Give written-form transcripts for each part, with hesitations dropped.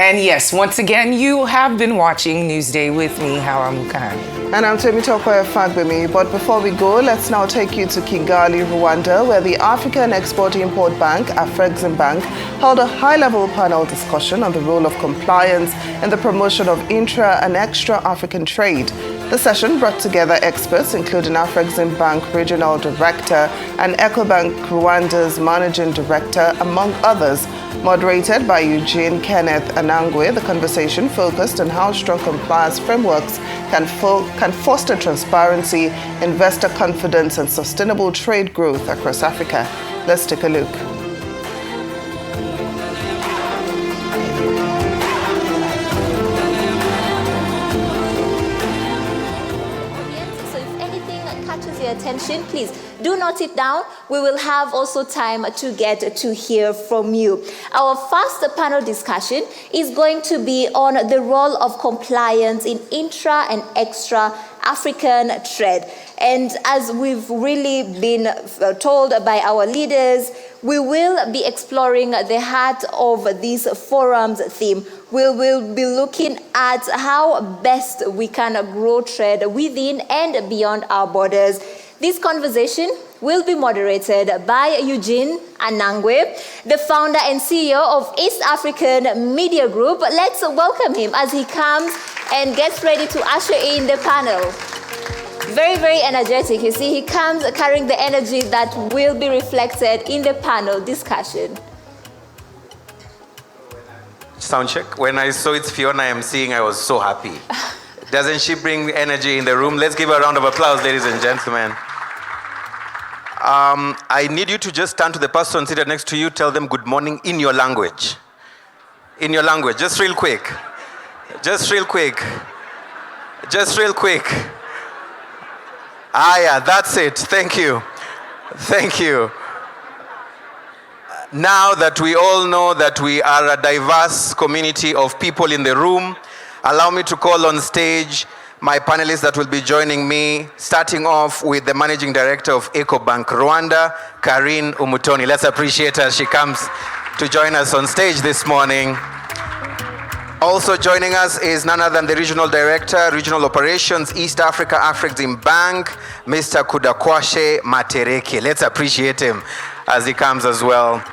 And yes, once again, you have been watching Newsday with me, Hawa Mukani. And I'm Temitope Fagbemi. But before we go, let's now take you to Kigali, Rwanda, where the African Export-Import Bank, Afreximbank, held a high-level panel discussion on the role of compliance in the promotion of intra- and extra-African trade. The session brought together experts, including Afreximbank Regional Director and Ecobank Rwanda's Managing Director, among others. Moderated by Eugene Kenneth Anangwe, the conversation focused on how strong compliance frameworks can foster transparency, investor confidence, and sustainable trade growth across Africa. Let's take a look. Attention, please do not sit down. We will have also time to get to hear from you. Our first panel discussion is going to be on the role of compliance in intra and extra African trade. And as we've really been told by our leaders, we will be exploring the heart of this forum's theme. We will be looking at how best we can grow trade within and beyond our borders. This conversation will be moderated by Eugene Anangwe, the founder and CEO of East African Media Group. Let's welcome him as he comes and gets ready to usher in the panel. Very, very energetic. You see, he comes carrying the energy that will be reflected in the panel discussion. Sound check. When I saw it's Fiona emceeing, I was so happy. Doesn't she bring energy in the room? Let's give her a round of applause, ladies and gentlemen. I need you to just turn to the person seated next to you, tell them good morning in your language. In your language, just real quick. Just real quick. Just real quick. Ah, yeah, that's it. Thank you. Thank you. Now that we all know that we are a diverse community of people in the room, allow me to call on stage my panelists that will be joining me, starting off with the Managing Director of Ecobank Rwanda, Karine Umutoni. Let's appreciate her as she comes to join us on stage this morning. Also joining us is none other than the Regional Director, Regional Operations, East Africa, Afreximbank, Mr. Kudakwashe Matereke. Let's appreciate him as he comes as well.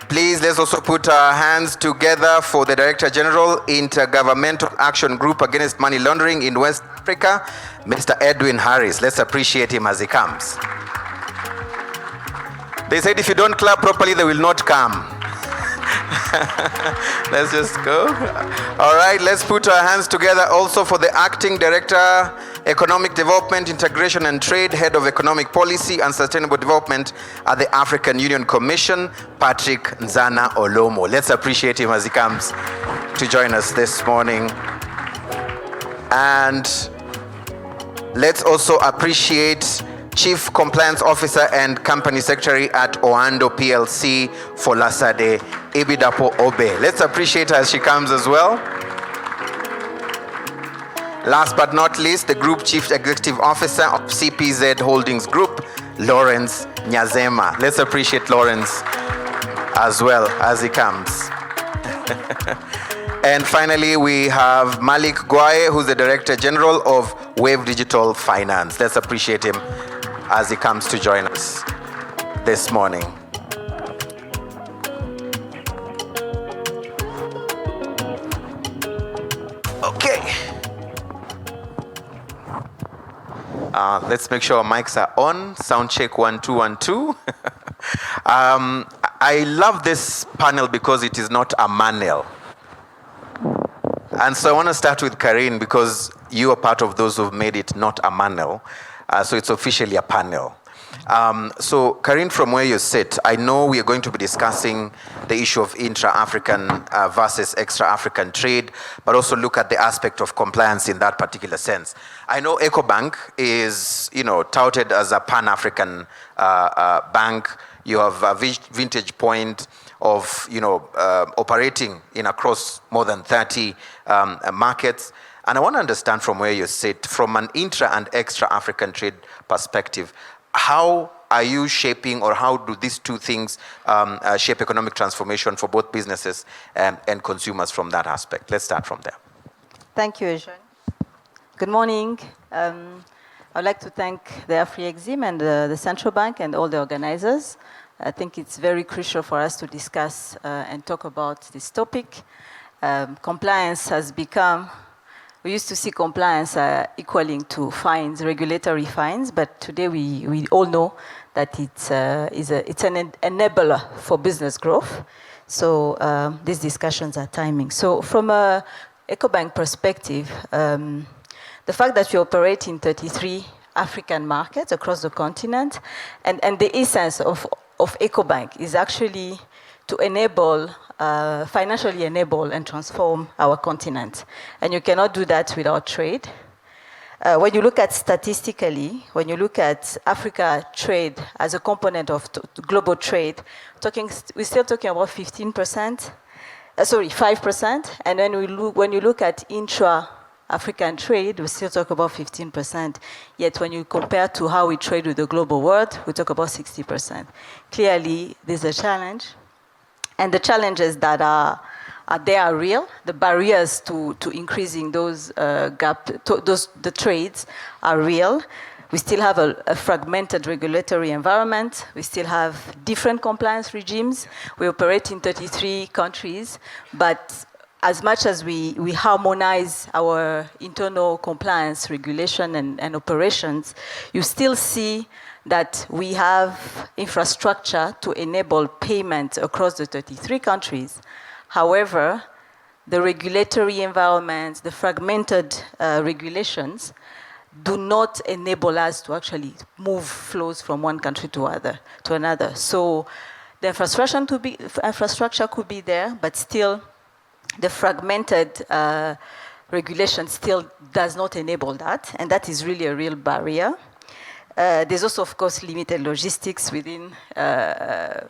Please, let's also put our hands together for the Director General, Intergovernmental Action Group Against Money Laundering in West Africa, Mr. Edwin Harris. Let's appreciate him as he comes. They said if you don't clap properly, they will not come. Let's just go. All right, let's put our hands together also for the Acting Director, Economic Development, Integration and Trade, Head of Economic Policy and Sustainable Development at the African Union Commission, Patrick Nzana Olomo. Let's appreciate him as he comes to join us this morning. And let's also appreciate Chief Compliance Officer and Company Secretary at Oando PLC for Lasade, Ibidapo Obe. Let's appreciate her as she comes as well. Last but not least, the Group Chief Executive Officer of CPZ Holdings Group, Lawrence Nyazema. Let's appreciate Lawrence as well as he comes. And finally, we have Malik Gwaye, who's the Director General of Wave Digital Finance. Let's appreciate him as he comes to join us this morning. Okay. Let's make sure our mics are on. Sound check 1 2 1 2. I love this panel because it is not a manual. And so I want to start with Karine because you are part of those who've made it not a manual. So it's officially a panel. So Karine, from where you sit, I know we are going to be discussing the issue of intra-African versus extra-African trade, but also look at the aspect of compliance in that particular sense. I know Ecobank is, touted as a Pan-African bank. You have a vintage point of, operating in across more than 30 markets. And I want to understand from where you sit, from an intra and extra African trade perspective, how are you shaping, or how do these two things shape economic transformation for both businesses and consumers from that aspect? Let's start from there. Thank you, Eugene. Good morning. I'd like to thank the Afrexim and the Central Bank and all the organizers. I think it's very crucial for us to discuss and talk about this topic. Compliance has become, we used to see compliance equaling to fines, regulatory fines, but today we all know that it's an enabler for business growth. So these discussions are timing. So from a EcoBank perspective, the fact that we operate in 33 African markets across the continent, and the essence of EcoBank is actually to enable, financially enable and transform our continent. And you cannot do that without trade. When you look at statistically, when you look at Africa trade as a component of global trade, we're still talking about 5%. And then when you look at intra-African trade, we still talk about 15%. Yet when you compare to how we trade with the global world, we talk about 60%. Clearly, there's a challenge. And the challenges that are real. The barriers to increasing those the trades are real. We still have a fragmented regulatory environment. We still have different compliance regimes. We operate in 33 countries, but as much as we harmonize our internal compliance regulation and operations, you still see that we have infrastructure to enable payment across the 33 countries. However, the regulatory environment, the fragmented regulations, do not enable us to actually move flows from one country to another. So the infrastructure could be there, but still the fragmented regulation still does not enable that, and that is really a real barrier. There's also, of course, limited logistics within our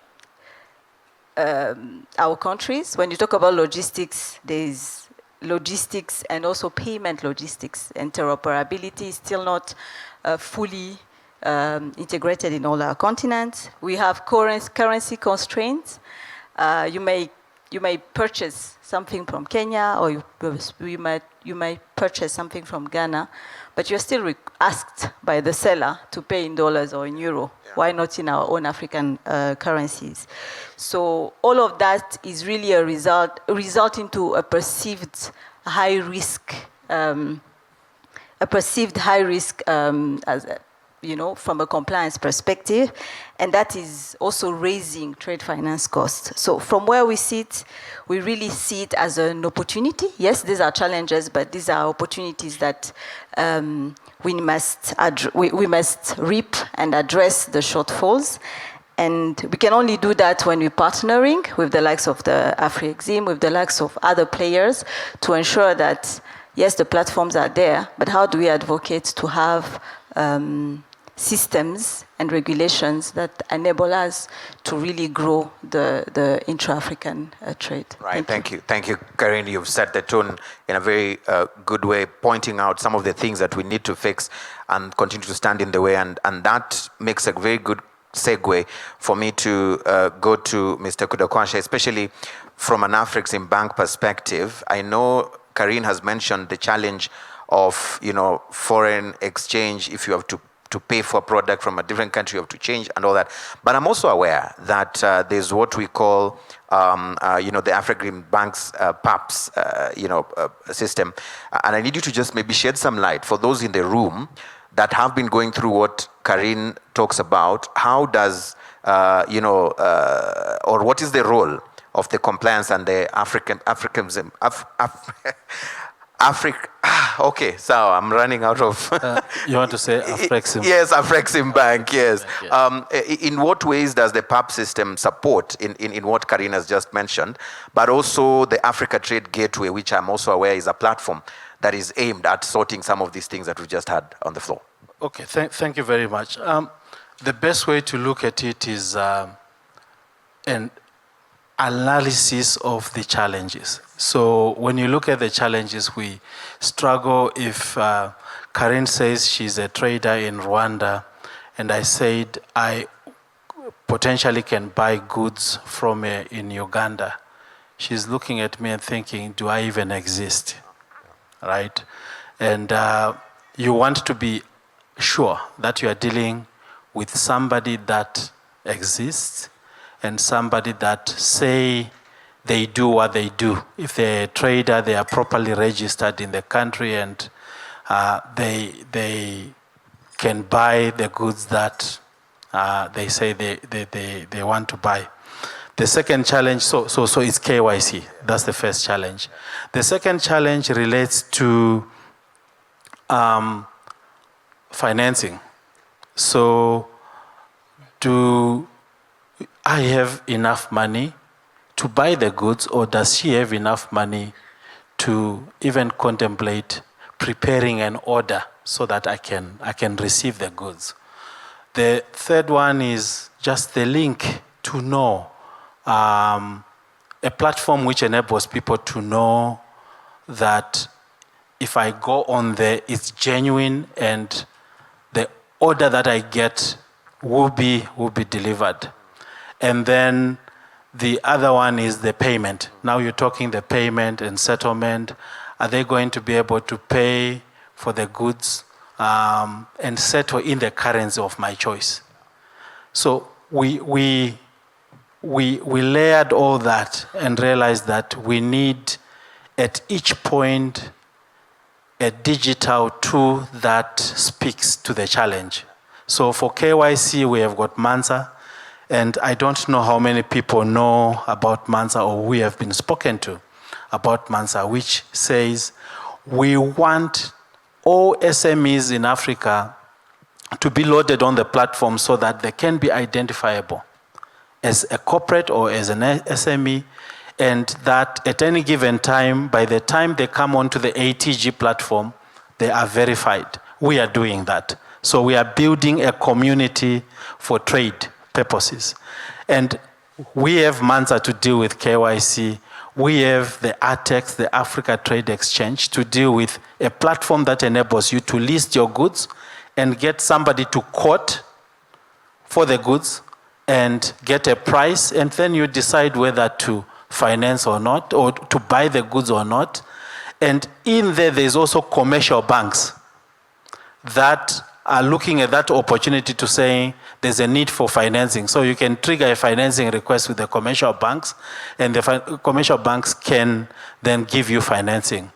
countries. When you talk about logistics, there's logistics and also payment logistics. Interoperability is still not fully integrated in all our continents. We have currency constraints. You may purchase something from Kenya, or you might purchase something from Ghana, but you're still asked by the seller to pay in dollars or in euro. Yeah. Why not in our own African currencies? So all of that is really resulting to a perceived high risk, from a compliance perspective, and that is also raising trade finance costs. So from where we sit, we really see it as an opportunity. Yes, these are challenges, but these are opportunities that we must reap and address the shortfalls. And we can only do that when we're partnering with the likes of the Afrexim, with the likes of other players, to ensure that, yes, the platforms are there, but how do we advocate to have systems and regulations that enable us to really grow the intra-African trade? Right, thank you. Thank you, Karine. You've set the tone in a very good way, pointing out some of the things that we need to fix and continue to stand in the way, and that makes a very good segue for me to go to Mr. Kudakwashe, especially from an Afreximbank perspective. I know Karine has mentioned the challenge of foreign exchange. If you have to pay for a product from a different country, you have to change and all that. But I'm also aware that there's what we call the Afreximbank's PAPS system, and I need you to just maybe shed some light for those in the room that have been going through what Karine talks about. How does or what is the role of the compliance and the Afreximbank? Okay, so I'm running out of... you want to say Afreximbank? Yes, Afreximbank, yes. In what ways does the PAP system support in what Karine has just mentioned, but also the Africa Trade Gateway, which I'm also aware is a platform that is aimed at sorting some of these things that we just had on the floor? Okay, thank you very much. The best way to look at it is an analysis of the challenges. So when you look at the challenges, we struggle if Karine says she's a trader in Rwanda and I said I potentially can buy goods from her in Uganda, she's looking at me and thinking, do I even exist? Right? And you want to be sure that you are dealing with somebody that exists and somebody that say they do what they do. If they're a trader, they are properly registered in the country, and they can buy the goods that they say they want to buy. The second challenge, so it's KYC. That's the first challenge. The second challenge relates to financing. So, do I have enough money to buy the goods, or does she have enough money to even contemplate preparing an order so that I can receive the goods? The third one is just the link to know, a platform which enables people to know that if I go on there, it's genuine and the order that I get will be delivered. And then the other one is the payment. Now you're talking the payment and settlement. Are they going to be able to pay for the goods and settle in the currency of my choice? So we layered all that and realized that we need at each point a digital tool that speaks to the challenge. So for KYC, we have got Mansa, and I don't know how many people know about Mansa or we have been spoken to about Mansa, which says we want all SMEs in Africa to be loaded on the platform so that they can be identifiable as a corporate or as an SME, and that at any given time, by the time they come onto the ATG platform, they are verified. We are doing that. So we are building a community for trade purposes. And we have Mansa to deal with KYC. We have the ATEX, the Africa Trade Exchange, to deal with a platform that enables you to list your goods and get somebody to quote for the goods and get a price, and then you decide whether to finance or not, or to buy the goods or not. And in there's also commercial banks that are looking at that opportunity to say there's a need for financing. So you can trigger a financing request with the commercial banks, and the commercial banks can then give you financing.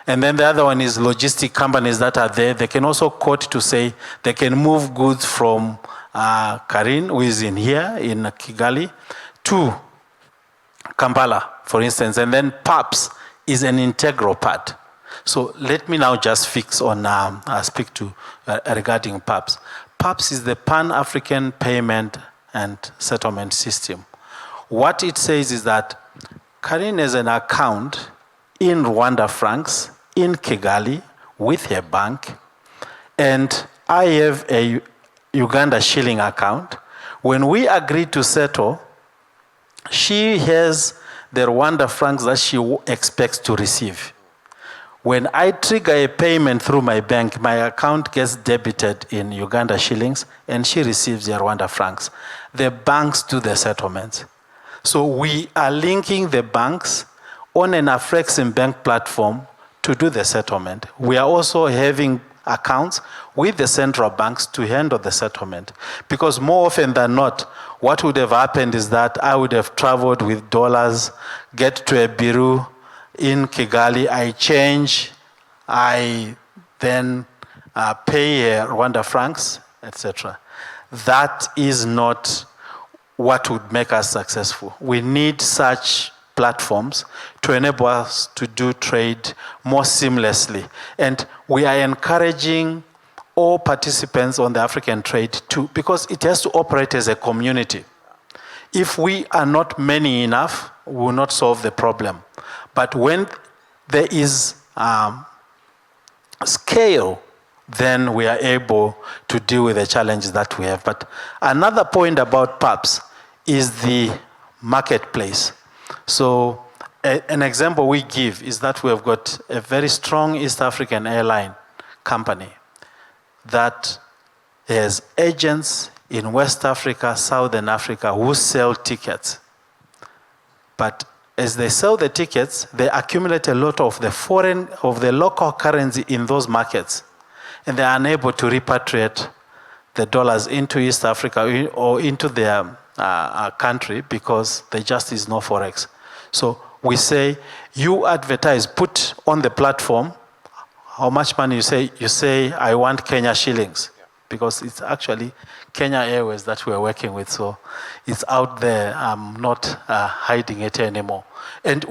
And then the other one is logistic companies that are there. They can also quote to say they can move goods from Karin, who is in here in Kigali, to Kampala, for instance, and then PAPS is an integral part. So let me now just fix on, speak to regarding PAPS. PAPS is the Pan-African Payment and Settlement System. What it says is that Karin has an account in Rwanda francs, in Kigali, with her bank, and I have a Uganda shilling account. When we agree to settle, she has the Rwanda francs that she expects to receive. When I trigger a payment through my bank, my account gets debited in Uganda shillings and she receives the Rwanda francs. The banks do the settlements. So we are linking the banks on an Afreximbank platform to do the settlement. We are also having accounts with the central banks to handle the settlement. Because more often than not, what would have happened is that I would have traveled with dollars, get to a bureau in Kigali, I change, I then pay Rwanda francs, etc. That is not what would make us successful. We need such platforms to enable us to do trade more seamlessly. And we are encouraging all participants on the African trade too, because it has to operate as a community. If we are not many enough, we will not solve the problem. But when there is scale, then we are able to deal with the challenges that we have. But another point about PAPS is the marketplace. So an example we give is that we have got a very strong East African airline company that has agents in West Africa, Southern Africa, who sell tickets. But as they sell the tickets, they accumulate a lot of the local currency in those markets. And they are unable to repatriate the dollars into East Africa or into their country because there just is no Forex. So we say, you advertise, put on the platform how much money you say, I want Kenya shillings. Yeah. Because it's actually Kenya Airways that we're working with. So it's out there. I'm not hiding it anymore. And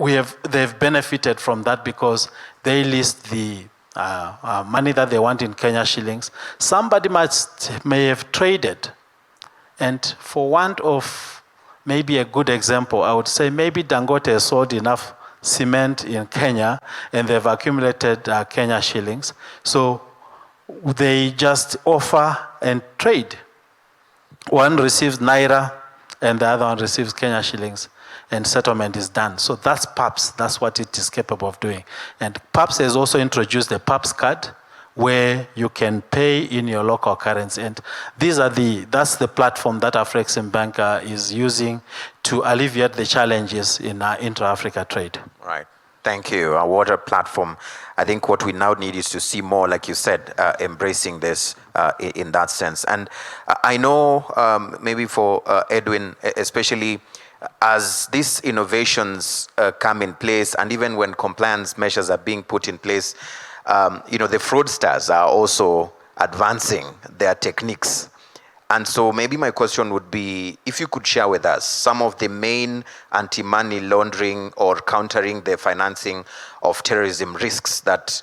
they've benefited from that because they list the money that they want in Kenya shillings. Somebody may have traded. And for want of maybe a good example, I would say maybe Dangote has sold enough cement in Kenya and they've accumulated Kenya shillings. So they just offer and trade. One receives Naira and the other one receives Kenya shillings and settlement is done. So that's PAPS, that's what it is capable of doing. And PAPS has also introduced the PAPS card where you can pay in your local currency. And that's the platform that Afreximbank is using to alleviate the challenges in intra-Africa trade. Right. Thank you. What a platform. I think what we now need is to see more, like you said, embracing this in that sense. And I know maybe for Edwin, especially as these innovations come in place, and even when compliance measures are being put in place, the fraudsters are also advancing their techniques. And so maybe my question would be, if you could share with us some of the main anti-money laundering or countering the financing of terrorism risks that,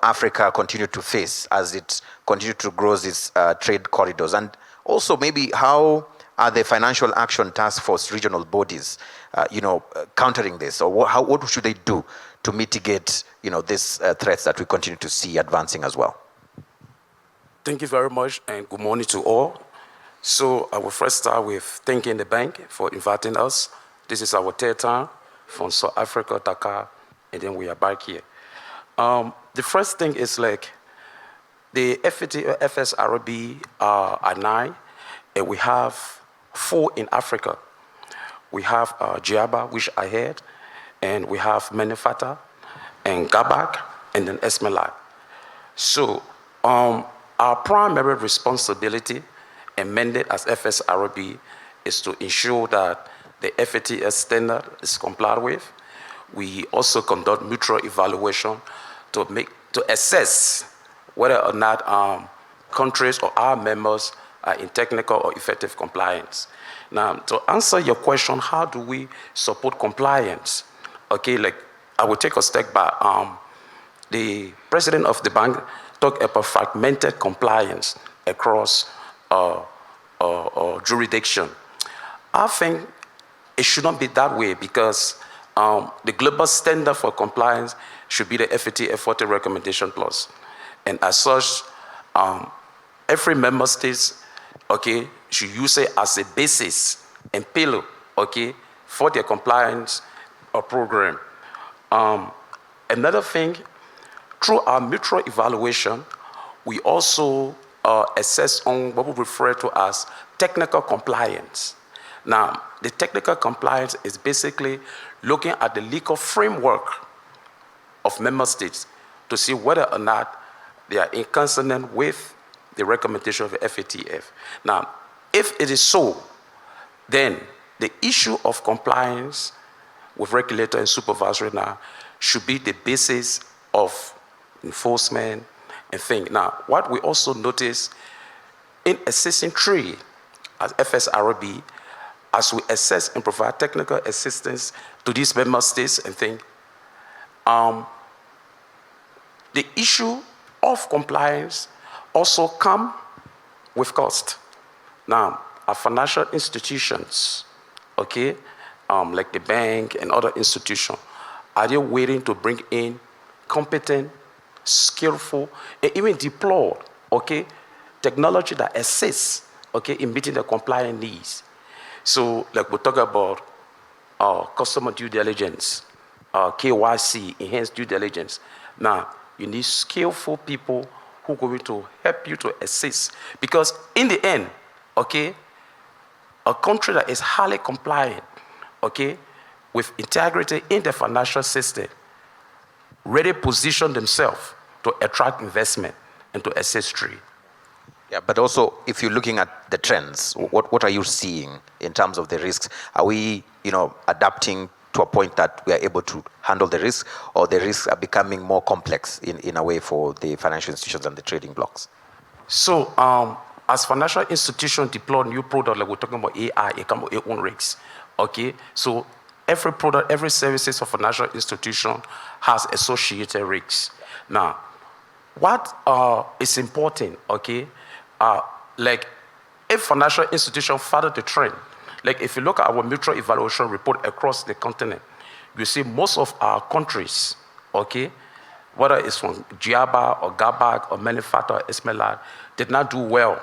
Africa continue to face as it continues to grow its trade corridors. And also maybe how are the Financial Action Task Force regional bodies, countering this? Or what should they do to mitigate, these threats that we continue to see advancing as well? Thank you very much, and good morning to all. So I will first start with thanking the bank for inviting us. This is our third time from South Africa, Dakar, and then we are back here. The first thing is the FAT or FSRB are 9, and we have 4 in Africa. We have Djaba, which I had, and we have Menefata, and Gabak, and then Esmela. So our primary responsibility and mandate as FSRB is to ensure that the FATS standard is complied with. We also conduct mutual evaluation to assess whether or not countries or our members are in technical or effective compliance. Now, to answer your question, how do we support compliance? Okay, I will take a step back. The president of the bank talked about fragmented compliance across jurisdiction. I think it should not be that way because the global standard for compliance should be the FATF recommendation plus. And as such, every member state, should use it as a basis and pillar, for their compliance program. Another thing, through our mutual evaluation, we also assess on what we refer to as technical compliance. Now, the technical compliance is basically looking at the legal framework of member states to see whether or not they are in consonant with the recommendation of the FATF. Now, if it is so, then the issue of compliance with regulator and supervisory now should be the basis of enforcement and thing. Now, what we also notice in assessing trade as FSRB, as we assess and provide technical assistance to these member states and thing, the issue of compliance also come with cost. Now, our financial institutions, like the bank and other institutions, are they waiting to bring in competent, skillful, and even deployed, technology that assists, in meeting the compliance needs? So, we talk about customer due diligence, KYC, enhanced due diligence. Now, you need skillful people who are going to help you to assist. Because in the end, okay, a country that is highly compliant, okay, with integrity in the financial system, really position themselves to attract investment and to assist trade. Yeah, but also, if you're looking at the trends, what are you seeing in terms of the risks? Are we, adapting to a point that we are able to handle the risk, or the risks are becoming more complex in a way for the financial institutions and the trading blocks? So, as financial institutions deploy new products, like we're talking about AI, it comes with its own risks. Okay, so every product, every services of financial institution has associated risks. Now, what is important, okay, like if financial institution follow the trend, like if you look at our mutual evaluation report across the continent, you see most of our countries, okay, whether it's from GIABA or GABAG or Manufacture or Esmelad, did not do well.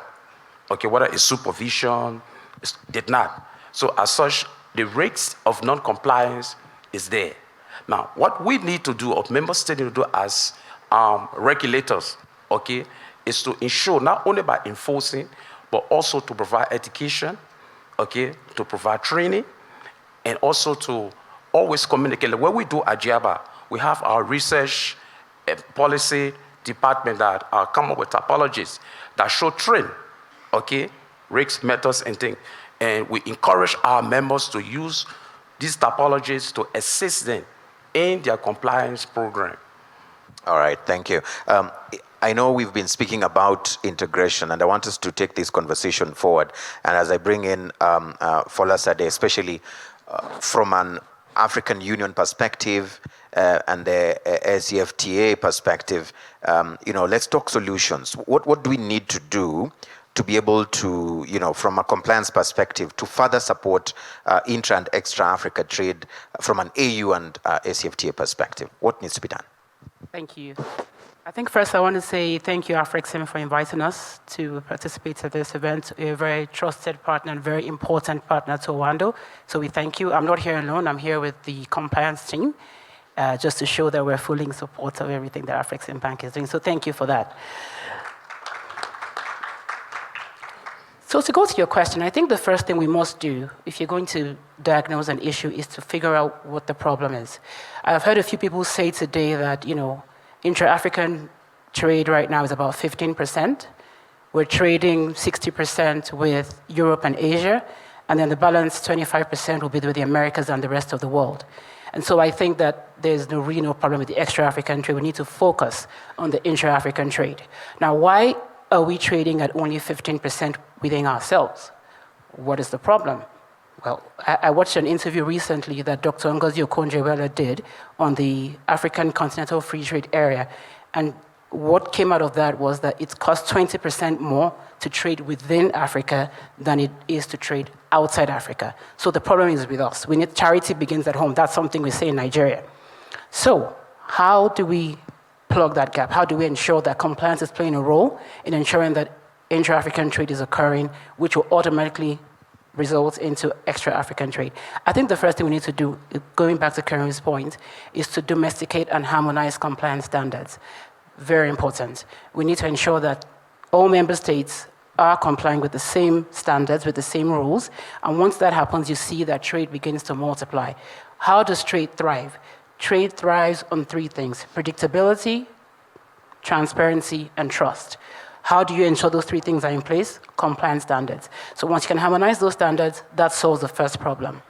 Okay, whether it's supervision, did not. So as such, the risks of non-compliance is there. Now, what we need to do, or member states need to do as regulators, okay, is to ensure not only by enforcing, but also to provide education, okay, to provide training, and also to always communicate. Like what we do at GIABA, we have our research policy department that come up with typologies that show trend, okay, risks, methods, and things. And we encourage our members to use these typologies to assist them in their compliance program. All right, thank you. I know we've been speaking about integration, and I want us to take this conversation forward. And as I bring in Fola Sade, especially from an African Union perspective and the SEFTA perspective, let's talk solutions. What do we need to do to be able to, from a compliance perspective, to further support intra and extra-Africa trade from an AU and SEFTA perspective? What needs to be done? Thank you. I think first I want to say thank you, Afrexim, for inviting us to participate at this event. We're a very trusted partner and very important partner to Owando. So we thank you. I'm not here alone. I'm here with the compliance team, just to show that we're fully in support of everything that Afreximbank is doing. So thank you for that. So to go to your question, I think the first thing we must do, if you're going to diagnose an issue, is to figure out what the problem is. I've heard a few people say today that, intra-African trade right now is about 15%. We're trading 60% with Europe and Asia, and then the balance 25% will be with the Americas and the rest of the world. And so I think that there's no real problem with the extra-African trade. We need to focus on the intra-African trade. Now, why are we trading at only 15% within ourselves? What is the problem? Well, I watched an interview recently that Dr. Ngozi Okonjo-Iweala did on the African Continental Free Trade Area. And what came out of that was that it costs 20% more to trade within Africa than it is to trade outside Africa. So the problem is with us. We need charity begins at home. That's something we say in Nigeria. So how do we plug that gap? How do we ensure that compliance is playing a role in ensuring that intra-African trade is occurring, which will automatically result into extra-African trade? I think the first thing we need to do, going back to Karim's point, is to domesticate and harmonize compliance standards. Very important. We need to ensure that all member states are complying with the same standards, with the same rules, and once that happens, you see that trade begins to multiply. How does trade thrive? Trade thrives on three things: predictability, transparency, and trust. How do you ensure those three things are in place? Compliance standards. So once you can harmonize those standards, that solves the first problem.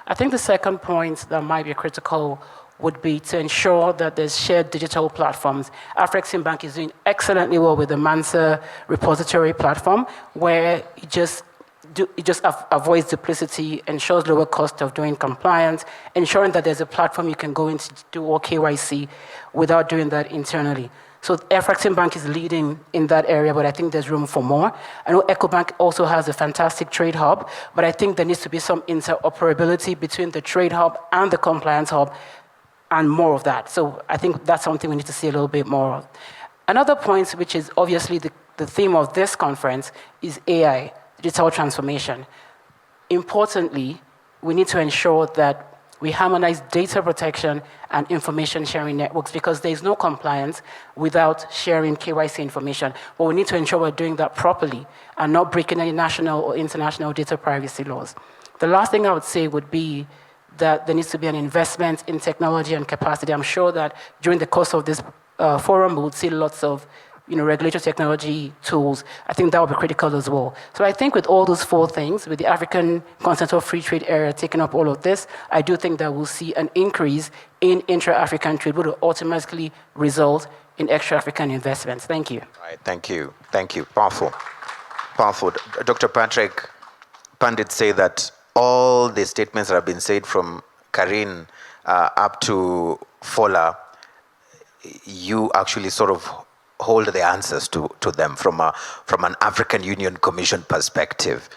I think the second point that might be critical would be to ensure that there's shared digital platforms. Afreximbank is doing excellently well with the Mansa repository platform, where it just avoids duplicity, ensures lower cost of doing compliance, ensuring that there's a platform you can go in to do all KYC without doing that internally. So Afreximbank is leading in that area, but I think there's room for more. I know EcoBank also has a fantastic trade hub, but I think there needs to be some interoperability between the trade hub and the compliance hub, and more of that. So I think that's something we need to see a little bit more of. Another point, which is obviously the theme of this conference, is AI, digital transformation. Importantly, we need to ensure that we harmonize data protection and information sharing networks, because there is no compliance without sharing KYC information. But we need to ensure we're doing that properly and not breaking any national or international data privacy laws. The last thing I would say would be that there needs to be an investment in technology and capacity. I'm sure that during the course of this forum, we would see lots of regulatory technology tools. I think that would be critical as well. So I think with all those four things, with the African Continental Free Trade Area taking up all of this, I do think that we'll see an increase in intra-African trade, which will automatically result in extra-African investments. Thank you. All right, thank you. Thank you. Powerful. Powerful. Dr. Patrick, Pandit say that all the statements that have been said from Karine up to Fola, you actually sort of hold the answers to them from an African Union Commission perspective.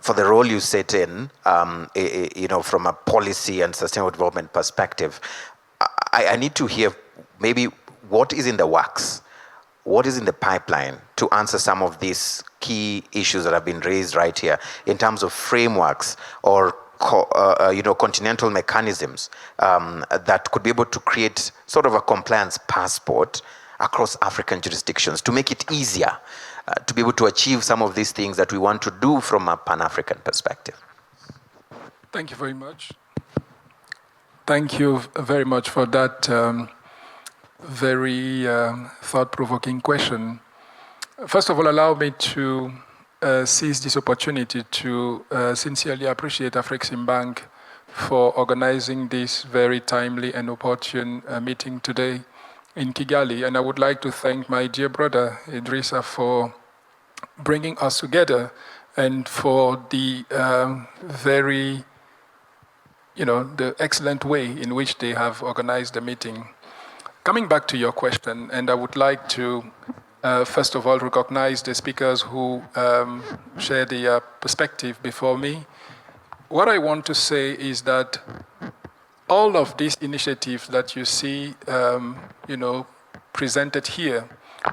For the role you sit in, from a policy and sustainable development perspective, I need to hear maybe what is in the works, what is in the pipeline to answer some of these key issues that have been raised right here in terms of frameworks or continental mechanisms that could be able to create sort of a compliance passport across African jurisdictions to make it easier to be able to achieve some of these things that we want to do from a Pan-African perspective. Thank you very much. Thank you very much for that very thought-provoking question. First of all, allow me to seize this opportunity to sincerely appreciate Afreximbank for organizing this very timely and opportune meeting today in Kigali. And I would like to thank my dear brother Idrissa for bringing us together and for the the excellent way in which they have organized the meeting. Coming back to your question, and I would like to first of all recognize the speakers who share their perspective before me. What I want to say is that all of these initiatives that you see, presented here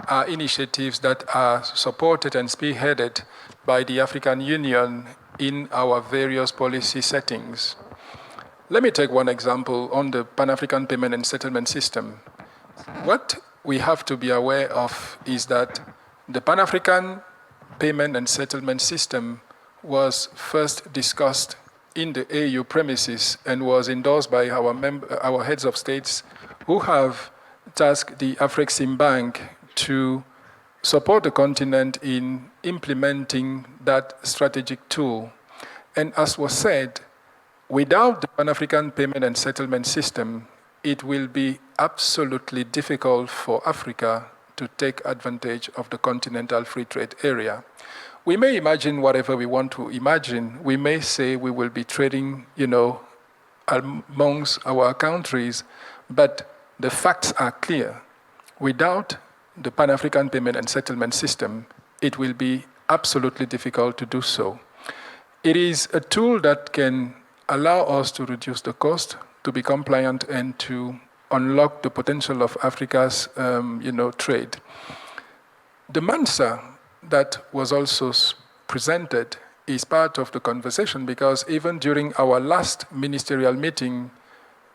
are initiatives that are supported and spearheaded by the African Union in our various policy settings. Let me take one example on the Pan-African Payment and Settlement System. What we have to be aware of is that the Pan-African Payment and Settlement System was first discussed in the AU premises and was endorsed by our heads of states who have tasked the Afreximbank to support the continent in implementing that strategic tool. And as was said, without the Pan-African Payment and Settlement System, it will be absolutely difficult for Africa to take advantage of the continental free trade area. We may imagine whatever we want to imagine. We may say we will be trading, amongst our countries, but the facts are clear. Without the Pan-African Payment and Settlement System, it will be absolutely difficult to do so. It is a tool that can allow us to reduce the cost, to be compliant, and to unlock the potential of Africa's, trade. The MANSA that was also presented is part of the conversation, because even during our last ministerial meeting,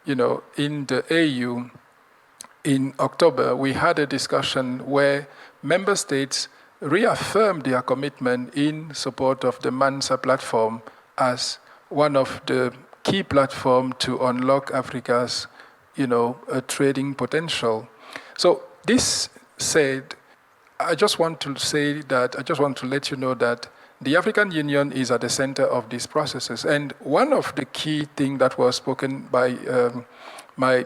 in the AU in October, we had a discussion where member states reaffirmed their commitment in support of the MANSA platform as one of the key platforms to unlock Africa's, trading potential. So this said, I just want to let you know that the African Union is at the center of these processes. And one of the key things that was spoken by my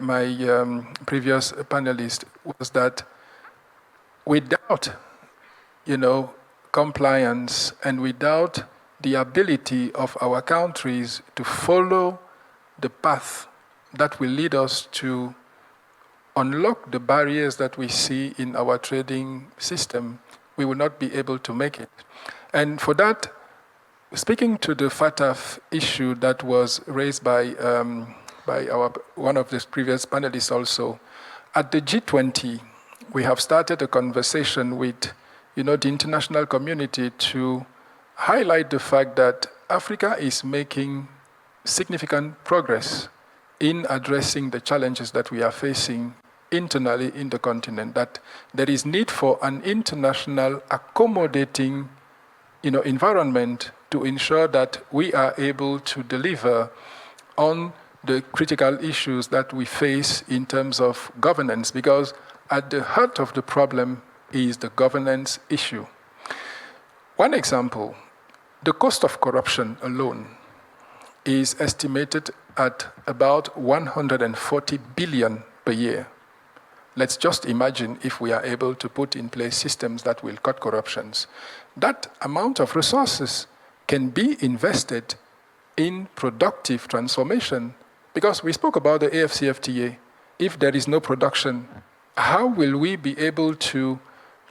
previous panelist was that without, compliance and without the ability of our countries to follow the path that will lead us to unlock the barriers that we see in our trading system, we will not be able to make it. And for that, speaking to the FATF issue that was raised by one of the previous panelists also, at the G20, we have started a conversation with, the international community to highlight the fact that Africa is making significant progress in addressing the challenges that we are facing internally in the continent, that there is need for an international accommodating environment to ensure that we are able to deliver on the critical issues that we face in terms of governance, because at the heart of the problem is the governance issue. One example, the cost of corruption alone is estimated at about 140 billion per year. Let's just imagine if we are able to put in place systems that will cut corruptions. That amount of resources can be invested in productive transformation, because we spoke about the AFCFTA. If there is no production, how will we be able to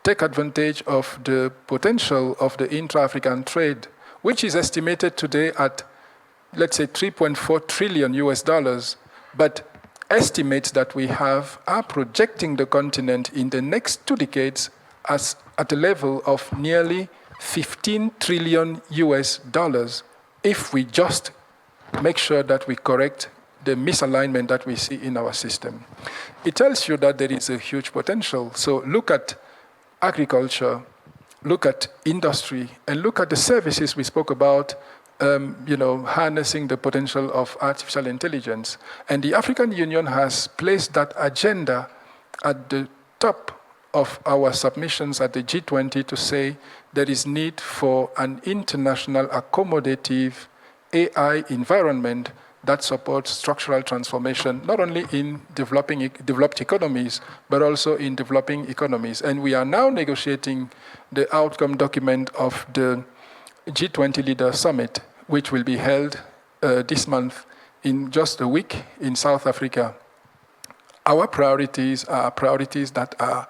take advantage of the potential of the intra-African trade, which is estimated today at, let's say, $3.4 trillion, but estimates that we have are projecting the continent in the next 2 decades as at a level of nearly $15 trillion if we just make sure that we correct the misalignment that we see in our system. It tells you that there is a huge potential. So look at agriculture, look at industry, and look at the services we spoke about, harnessing the potential of artificial intelligence. And the African Union has placed that agenda at the top of our submissions at the G20 to say there is need for an international accommodative AI environment that supports structural transformation, not only in developed economies, but also in developing economies. And we are now negotiating the outcome document of the G20 Leader Summit, which will be held this month in just a week in South Africa. Our priorities are priorities that are,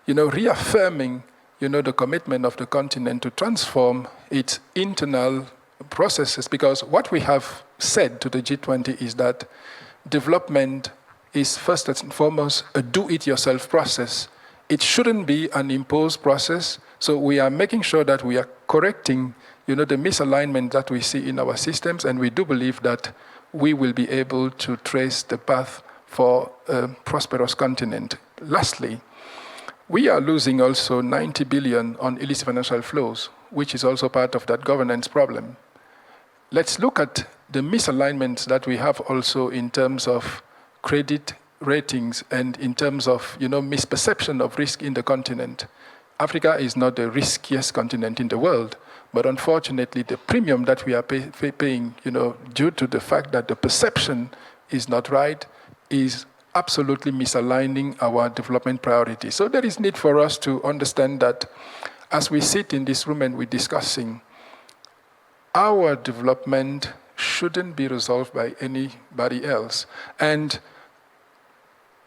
reaffirming, the commitment of the continent to transform its internal processes, because what we have said to the G20 is that development is first and foremost a do-it-yourself process. It shouldn't be an imposed process. So we are making sure that we are correcting, the misalignment that we see in our systems, and we do believe that we will be able to trace the path for a prosperous continent. Lastly, we are losing also 90 billion on illicit financial flows, which is also part of that governance problem. Let's look at the misalignments that we have also in terms of credit ratings and in terms of, misperception of risk in the continent. Africa is not the riskiest continent in the world, but unfortunately the premium that we are paying, due to the fact that the perception is not right, is absolutely misaligning our development priorities. So there is need for us to understand that as we sit in this room and we're discussing, our development shouldn't be resolved by anybody else. And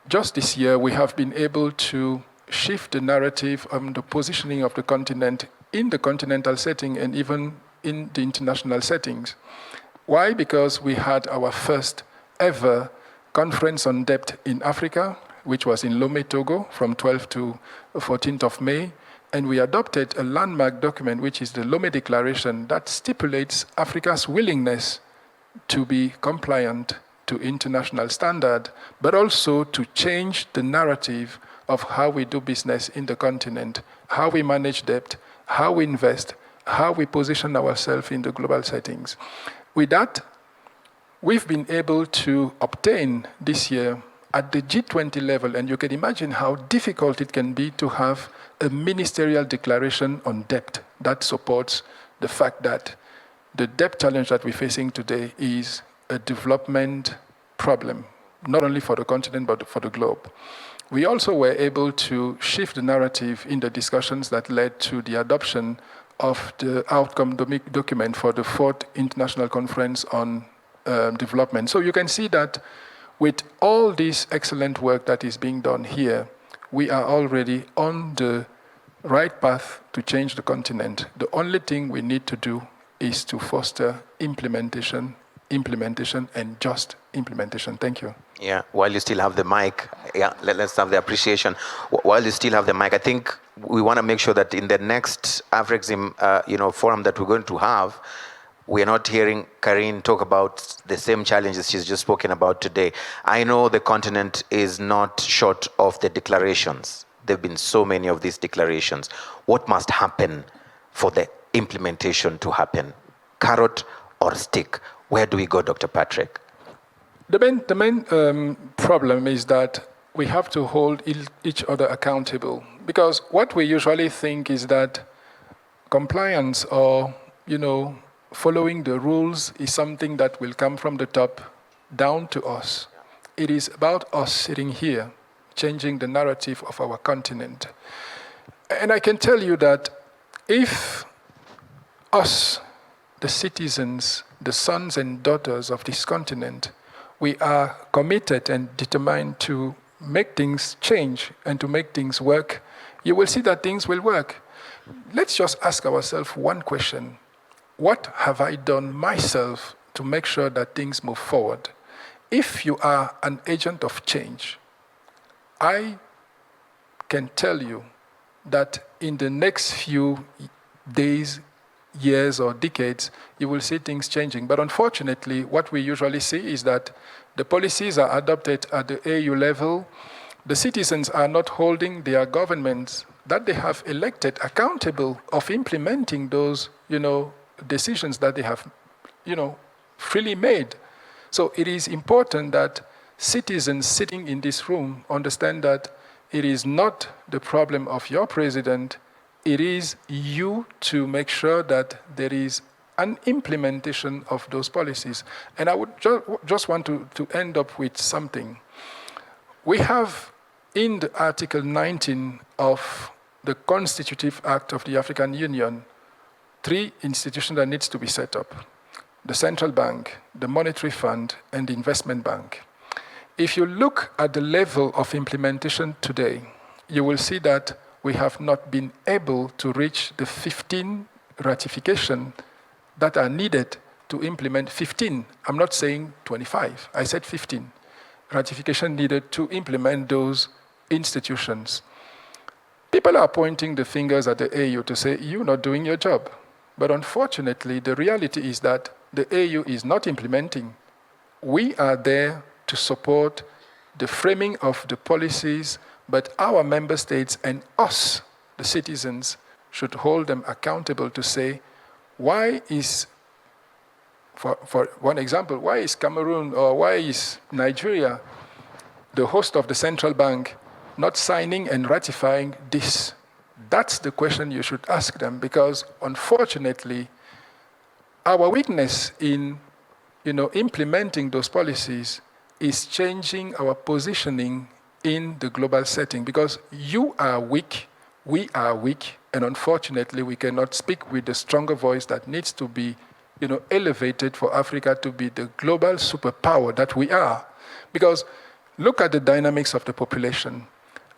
just this year, we have been able to shift the narrative on the positioning of the continent in the continental setting and even in the international settings. Why? Because we had our first ever conference on debt in Africa, which was in Lomé, Togo, from 12th to 14th of May. And we adopted a landmark document, which is the Lomé Declaration, that stipulates Africa's willingness to be compliant to international standard, but also to change the narrative of how we do business in the continent, how we manage debt, how we invest, how we position ourselves in the global settings. With that, we've been able to obtain this year at the G20 level, and you can imagine how difficult it can be to have a ministerial declaration on debt that supports the fact that the debt challenge that we're facing today is a development problem, not only for the continent, but for the globe. We also were able to shift the narrative in the discussions that led to the adoption of the outcome document for the 4th International Conference on Development. So you can see that with all this excellent work that is being done here, we are already on the right path to change the continent. The only thing we need to do is to foster implementation, and just implementation. Thank you. Yeah, while you still have the mic, let's have the appreciation. While you still have the mic, I think we want to make sure that in the next Afrexim, forum that we're going to have, we're not hearing Karine talk about the same challenges she's just spoken about today. I know the continent is not short of the declarations. There have been so many of these declarations. What must happen for the implementation to happen? Carrot or stick? Where do we go, Dr. Patrick? The main problem is that we have to hold each other accountable, because what we usually think is that compliance or, following the rules is something that will come from the top down to us. It is about us sitting here, changing the narrative of our continent. And I can tell you that if us, the citizens, the sons and daughters of this continent, we are committed and determined to make things change and to make things work, you will see that things will work. Let's just ask ourselves one question. What have I done myself to make sure that things move forward? If you are an agent of change, I can tell you that in the next few days, years, or decades, you will see things changing. But unfortunately, what we usually see is that the policies are adopted at the AU level. The citizens are not holding their governments that they have elected accountable of implementing those, decisions that they have, freely made. So it is important that citizens sitting in this room understand that it is not the problem of your president. It is you to make sure that there is an implementation of those policies. And I would just want to end up with something. We have in the Article 19 of the Constitutive Act of the African Union, 3 institutions that needs to be set up: the Central Bank, the Monetary Fund, and the Investment Bank. If you look at the level of implementation today, you will see that we have not been able to reach the 15 ratification that are needed to implement 15. I'm not saying 25, I said 15. Ratification needed to implement those institutions. People are pointing the fingers at the AU to say, you're not doing your job. But unfortunately, the reality is that the AU is not implementing. We are there to support the framing of the policies, but our member states and us, the citizens, should hold them accountable to say, why is, for one example, why is Cameroon or why is Nigeria, the host of the central bank, not signing and ratifying this? That's the question you should ask them, because unfortunately, our weakness in implementing those policies is changing our positioning in the global setting, because you are weak, we are weak, and unfortunately we cannot speak with the stronger voice that needs to be elevated for Africa to be the global superpower that we are. Because look at the dynamics of the population.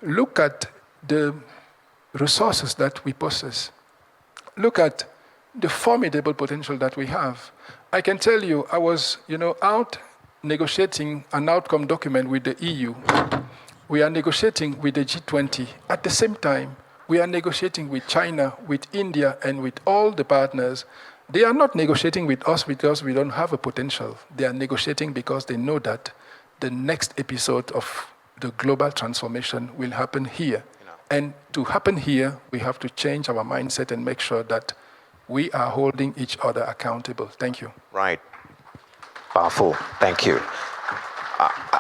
Look at the resources that we possess. Look at the formidable potential that we have. I can tell you, I was out negotiating an outcome document with the EU. We are negotiating with the G20. At the same time, we are negotiating with China, with India, and with all the partners. They are not negotiating with us because we don't have a potential. They are negotiating because they know that the next episode of the global transformation will happen here. And to happen here, we have to change our mindset and make sure that we are holding each other accountable. Thank you. Right. Powerful. Thank you.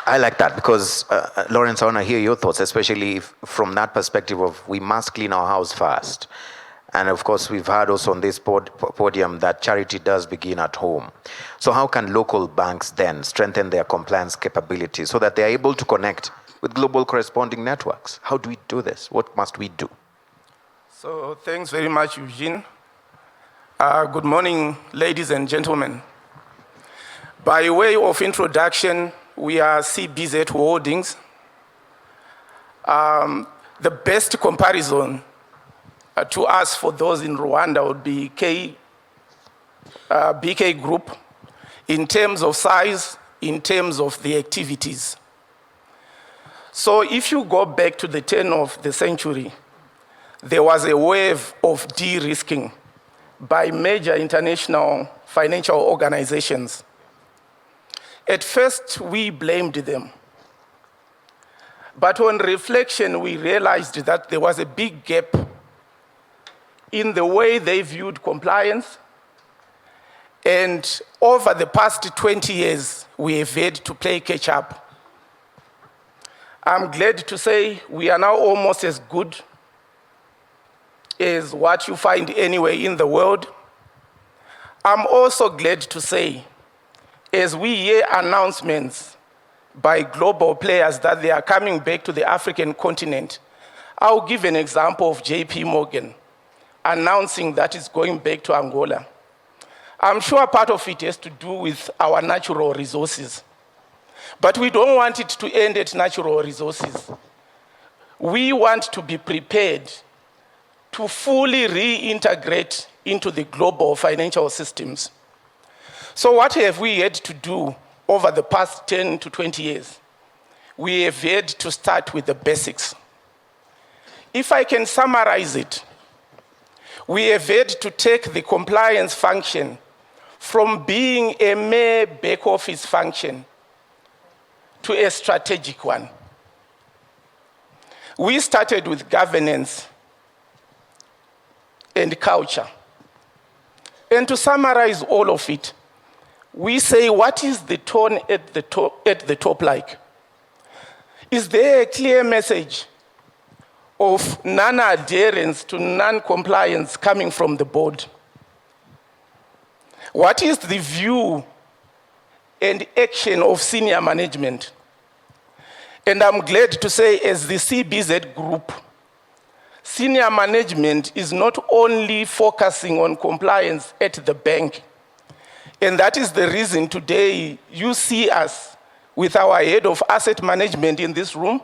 I like that because, Lawrence, I want to hear your thoughts, especially from that perspective of we must clean our house first. And of course, we've heard also on this podium that charity does begin at home. So how can local banks then strengthen their compliance capabilities so that they're able to connect with global corresponding networks? How do we do this? What must we do? So thanks very much, Eugene. Good morning, ladies and gentlemen. By way of introduction, we are CBZ Holdings. The best comparison to us for those in Rwanda would be BK Group in terms of size, in terms of the activities. So if you go back to the turn of the century, there was a wave of de-risking by major international financial organizations. At first, we blamed them. But on reflection, we realized that there was a big gap in the way they viewed compliance. And over the past 20 years, we have had to play catch up. I'm glad to say we are now almost as good as what you find anywhere in the world. I'm also glad to say, as we hear announcements by global players that they are coming back to the African continent, I'll give an example of JP Morgan announcing that it's going back to Angola. I'm sure part of it has to do with our natural resources. But we don't want it to end at natural resources. We want to be prepared to fully reintegrate into the global financial systems. So what have we had to do over the past 10 to 20 years? We have had to start with the basics. If I can summarize it, we have had to take the compliance function from being a mere back office function to a strategic one. We started with governance and culture. And to summarize all of it, we say, what is the tone at the top like? Is there a clear message of non-adherence to non-compliance coming from the board? What is the view and action of senior management? And I'm glad to say, as the CBZ group, senior management is not only focusing on compliance at the bank, and that is the reason today you see us with our head of asset management in this room,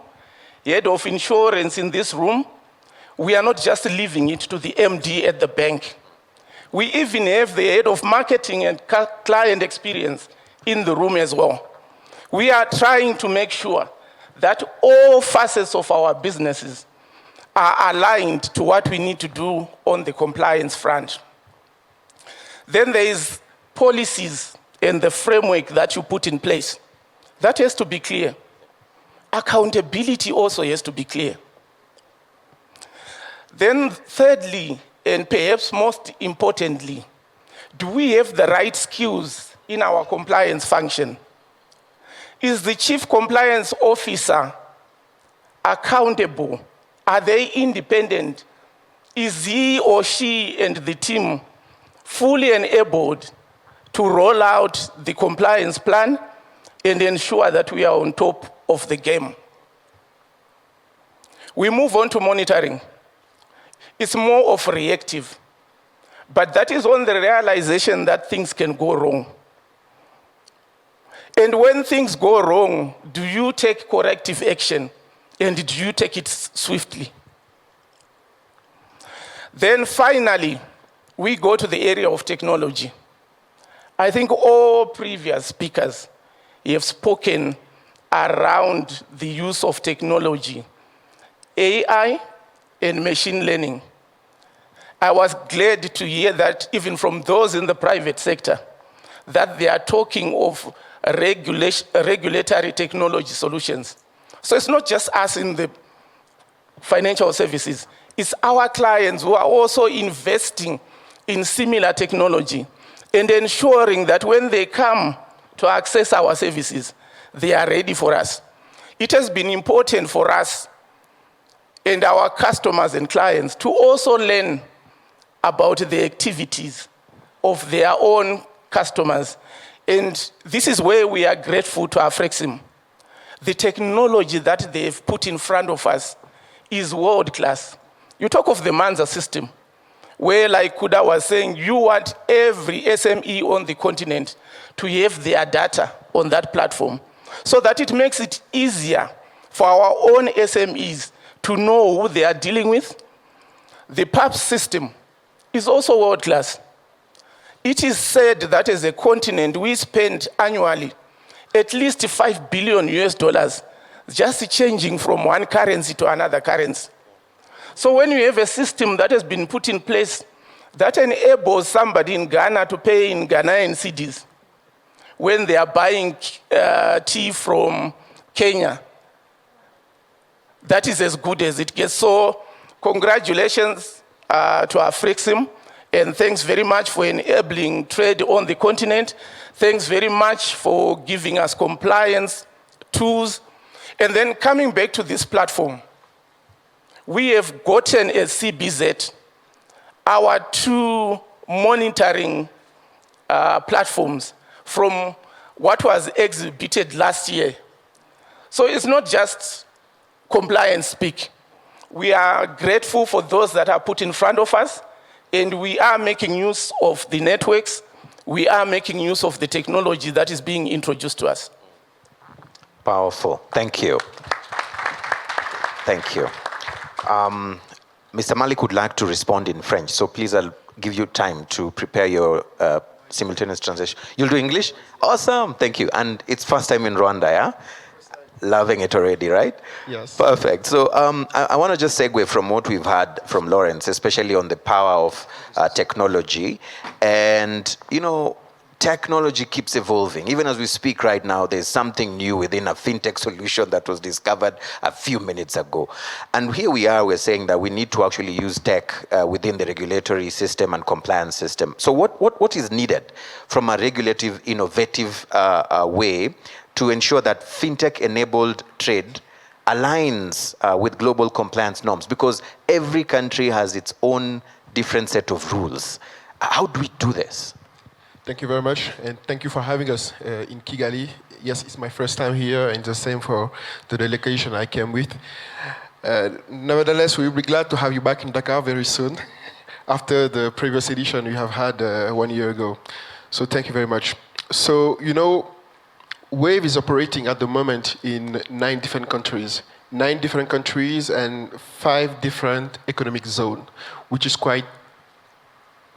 head of insurance in this room. We are not just leaving it to the MD at the bank. We even have the head of marketing and client experience in the room as well. We are trying to make sure that all facets of our businesses are aligned to what we need to do on the compliance front. Then there is policies and the framework that you put in place. That has to be clear. Accountability also has to be clear. Then thirdly, and perhaps most importantly, do we have the right skills in our compliance function? Is the chief compliance officer accountable? Are they independent? Is he or she and the team fully enabled to roll out the compliance plan and ensure that we are on top of the game? We move on to monitoring. It's more of reactive, but that is on the realization that things can go wrong. And when things go wrong, do you take corrective action? And do you take it swiftly? Then finally, we go to the area of technology. I think all previous speakers have spoken around the use of technology, AI and machine learning. I was glad to hear that even from those in the private sector, that they are talking of regulatory technology solutions. So it's not just us in the financial services, it's our clients who are also investing in similar technology and ensuring that when they come to access our services, they are ready for us. It has been important for us and our customers and clients to also learn about the activities of their own customers. And this is where we are grateful to Afrexim. The technology that they've put in front of us is world class. You talk of the Manza system, where, like Kuda was saying, you want every SME on the continent to have their data on that platform so that it makes it easier for our own SMEs to know who they are dealing with. The PAPS system is also world class. It is said that as a continent, we spend annually at least $5 billion just changing from one currency to another currency. So when you have a system that has been put in place that enables somebody in Ghana to pay in Ghanaian cedis when they are buying tea from Kenya. That is as good as it gets. So congratulations to Afrexim, and thanks very much for enabling trade on the continent. Thanks very much for giving us compliance tools. And then coming back to this platform, we have gotten as CBZ our 2 monitoring platforms from what was exhibited last year. So it's not just compliance speak. We are grateful for those that are put in front of us, and we are making use of the networks. We are making use of the technology that is being introduced to us. Powerful. Thank you. Thank you. Mr. Malik would like to respond in French, so please I'll give you time to prepare your simultaneous translation. You'll do English? Awesome. Thank you. And it's first time in Rwanda, yeah? Loving it already, right? Yes. Perfect. So I want to just segue from what we've heard from Lawrence, especially on the power of technology. And, you know, technology keeps evolving. Even as we speak right now, there's something new within a fintech solution that was discovered a few minutes ago. And here we are, we're saying that we need to actually use tech within the regulatory system and compliance system. So what is needed from a regulative, innovative way to ensure that fintech-enabled trade aligns with global compliance norms? Because every country has its own different set of rules. How do we do this? Thank you very much, and thank you for having us in Kigali. Yes, it's my first time here, and the same for the delegation I came with. Nevertheless, we'll be glad to have you back in Dakar very soon, after the previous edition you have had 1 year ago. So thank you very much. So, you know, Wave is operating at the moment in 9 different countries. 9 different countries and 5 different economic zones, which is quite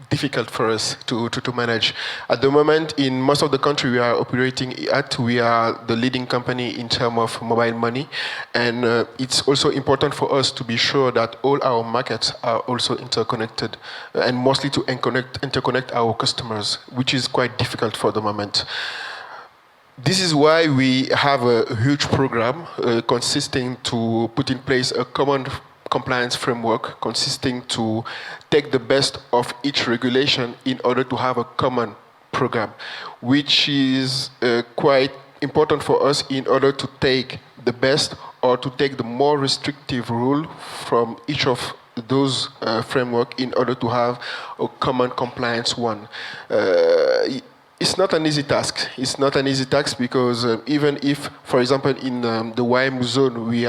difficult for us to manage. At the moment, in most of the country we are operating at, we are the leading company in terms of mobile money. And it's also important for us to be sure that all our markets are also interconnected, and mostly to interconnect our customers, which is quite difficult for the moment. This is why we have a huge program consisting to put in place a common compliance framework consisting to take the best of each regulation in order to have a common program, which is quite important for us in order to take the best or to take the more restrictive rule from each of those framework in order to have a common compliance one. It's not an easy task. It's not an easy task because even if, for example, in the YM zone, we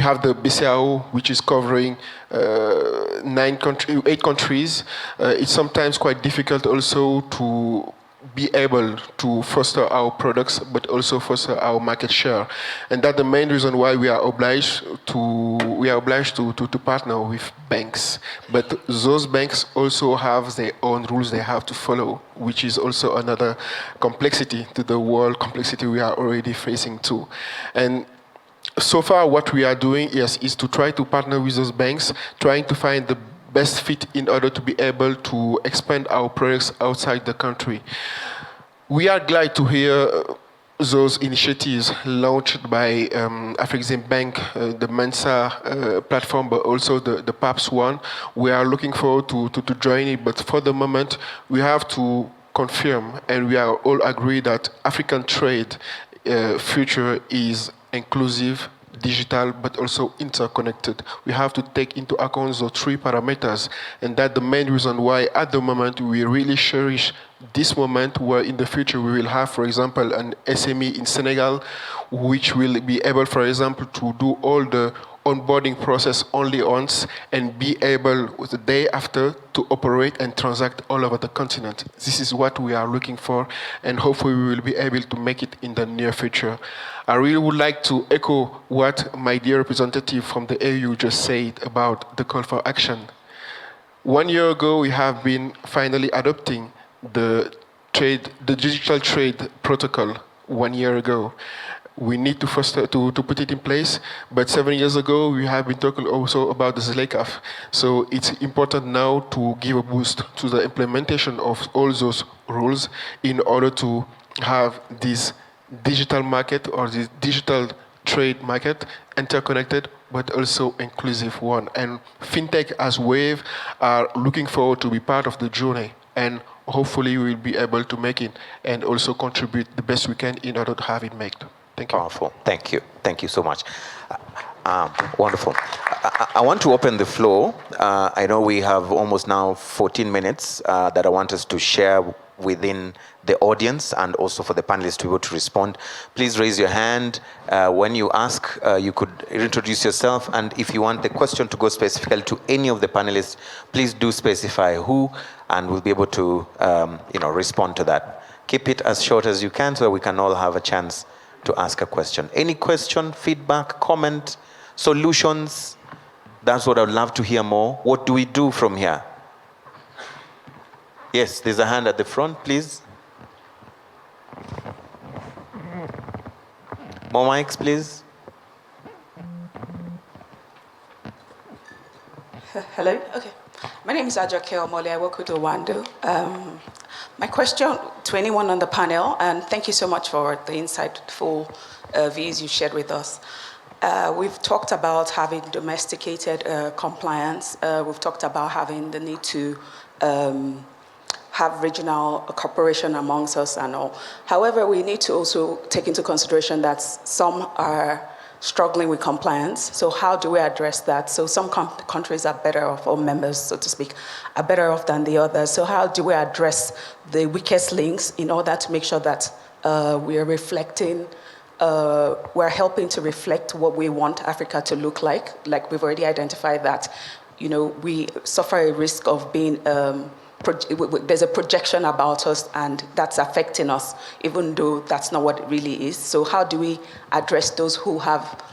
have the BCAO, which is covering 8 countries. It's sometimes quite difficult also to be able to foster our products, but also foster our market share. And that's the main reason why we are obliged to partner with banks. But those banks also have their own rules they have to follow, which is also another complexity to the world complexity we are already facing too. And so far, what we are doing is to try to partner with those banks, trying to find the best fit in order to be able to expand our products outside the country. We are glad to hear those initiatives launched by Afreximbank, the Mensa platform, but also the PAPS one. We are looking forward to join it, but for the moment, we have to confirm, and we are all agreed that African trade future is inclusive, digital, but also interconnected. We have to take into account those 3 parameters, and that's the main reason why at the moment we really cherish this moment where in the future we will have, for example, an SME in Senegal, which will be able, for example, to do all the onboarding process only once and be able the day after to operate and transact all over the continent. This is what we are looking for, and hopefully we will be able to make it in the near future. I really would like to echo what my dear representative from the AU just said about the call for action. 1 year ago, we have been finally adopting the digital trade protocol 1 year ago. we need to foster to put it in place. But 7 years ago, we have been talking also about the ZLECAF. So it's important now to give a boost to the implementation of all those rules in order to have this digital market or this digital trade market interconnected but also inclusive one. And Fintech as Wave are looking forward to be part of the journey, and hopefully we will be able to make it and also contribute the best we can in order to have it made. Thank you. Powerful. Thank you. Thank you so much. Wonderful. I want to open the floor. I know we have almost now 14 minutes that I want us to share within the audience and also for the panelists to be able to respond. Please raise your hand. When you ask, you could introduce yourself, and if you want the question to go specifically to any of the panelists, please do specify who, and we'll be able to respond to that. Keep it as short as you can so that we can all have a chance to ask a question. Any question, feedback, comment, solutions? That's what I'd love to hear more. What do we do from here? Yes, there's a hand at the front, please. More mics, please. Hello? Okay. My name is Ajoke Omole. I work with Owando. My question to anyone on the panel, and thank you so much for the insightful views you shared with us. We've talked about having domesticated compliance. We've talked about having the need to have regional cooperation amongst us and all. However, we need to also take into consideration that some are struggling with compliance. So how do we address that? So some countries are better off, or members, so to speak, are better off than the others. So how do we address the weakest links in order to make sure that we are reflecting, we're helping to reflect what we want Africa to look like? Like we've already identified that, we suffer a risk of being, there's a projection about us and that's affecting us, even though that's not what it really is. So how do we address those who have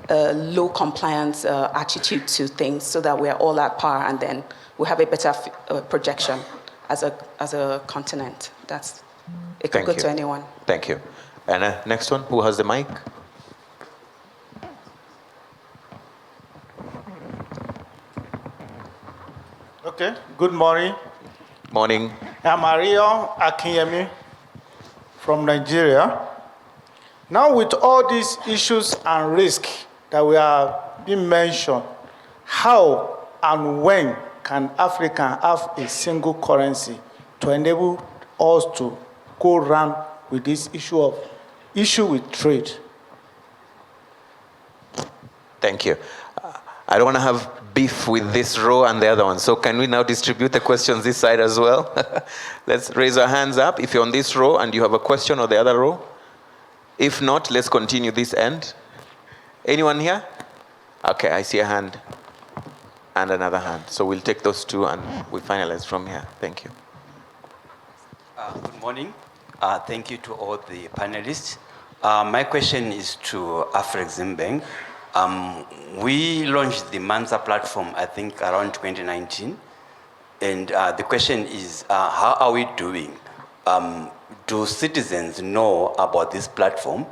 low compliance attitude to things so that we're all at par and then we have a better projection as a continent? It could go to anyone. Thank you. And next one, who has the mic? Okay, good morning. Morning. I'm Mario Akinyemi from Nigeria. Now with all these issues and risks that we have been mentioned, how and when can Africa have a single currency to enable us to go around with this issue with trade? Thank you. I don't want to have beef with this row and the other one. So can we now distribute the questions this side as well? Let's raise our hands up if you're on this row and you have a question or the other row. If not, let's continue this end. Anyone here? Okay, I see a hand and another hand. So we'll take those two and we finalize from here. Thank you. Good morning. Thank you to all the panelists. My question is to Afreximbank. We launched the Mansa platform, I think, around 2019. And the question is, how are we doing? Do citizens know about this platform?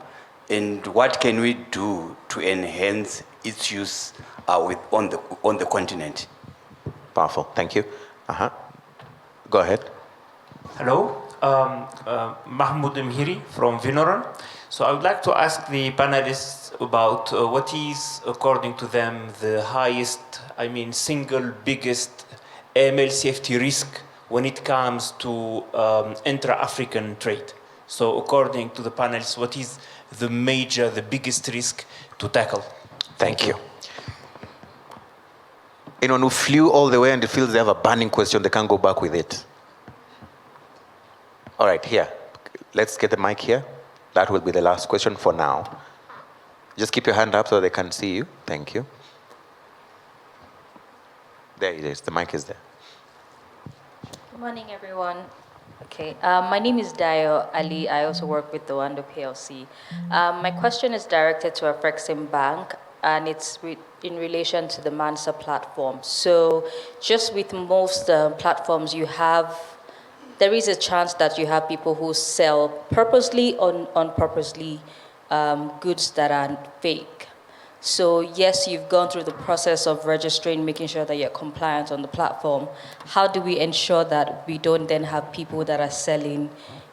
And what can we do to enhance its use on the continent? Powerful. Thank you. Go ahead. Hello. Mahmoud Mhiri from Vinoran. So I would like to ask the panelists about what is, according to them, the highest, single biggest AML safety risk when it comes to intra-African trade. So according to the panelists, what is the biggest risk to tackle? Thank you. Anyone who flew all the way and feels they have a burning question, they can't go back with it. All right, here. Let's get the mic here. That will be the last question for now. Just keep your hand up so they can see you. Thank you. There it is. The mic is there. Good morning, everyone. Okay, my name is Dayo Ali. I also work with the Owando PLC. My question is directed to Afreximbank, and it's in relation to the Mansa platform. So just with most platforms you have, there is a chance that you have people who sell purposely or unpurposely goods that are fake. So yes, you've gone through the process of registering, making sure that you're compliant on the platform. How do we ensure that we don't then have people that are selling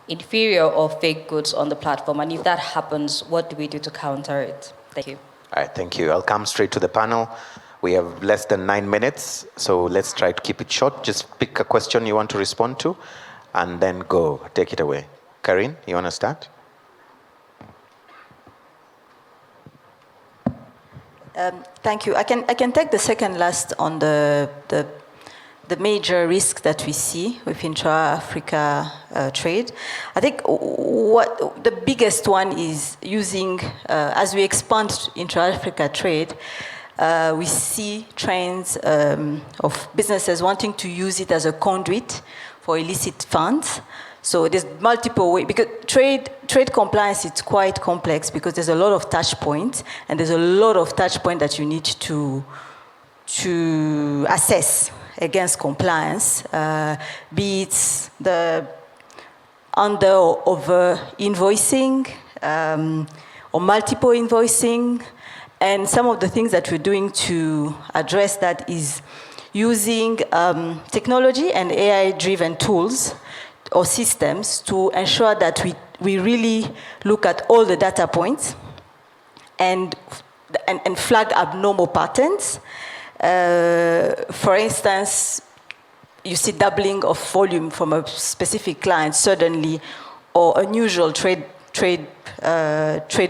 inferior or fake goods on the platform? And if that happens, what do we do to counter it? Thank you. All right, thank you. I'll come straight to the panel. We have less than 9 minutes, so let's try to keep it short. Just pick a question you want to respond to, and then go. Take it away. Karine, you want to start? Thank you. I can take the second last on the major risk that we see with intra-Africa trade. I think what the biggest one is using, as we expand intra-Africa trade, we see trends of businesses wanting to use it as a conduit for illicit funds. So there's multiple ways, because trade compliance is quite complex because there's a lot of touch points, and there's a lot of touch points that you need to assess against compliance, be it the under or over invoicing or multiple invoicing. And some of the things that we're doing to address that is using technology and AI-driven tools or systems to ensure that we really look at all the data points and flag abnormal patterns. For instance, you see doubling of volume from a specific client suddenly, or unusual trade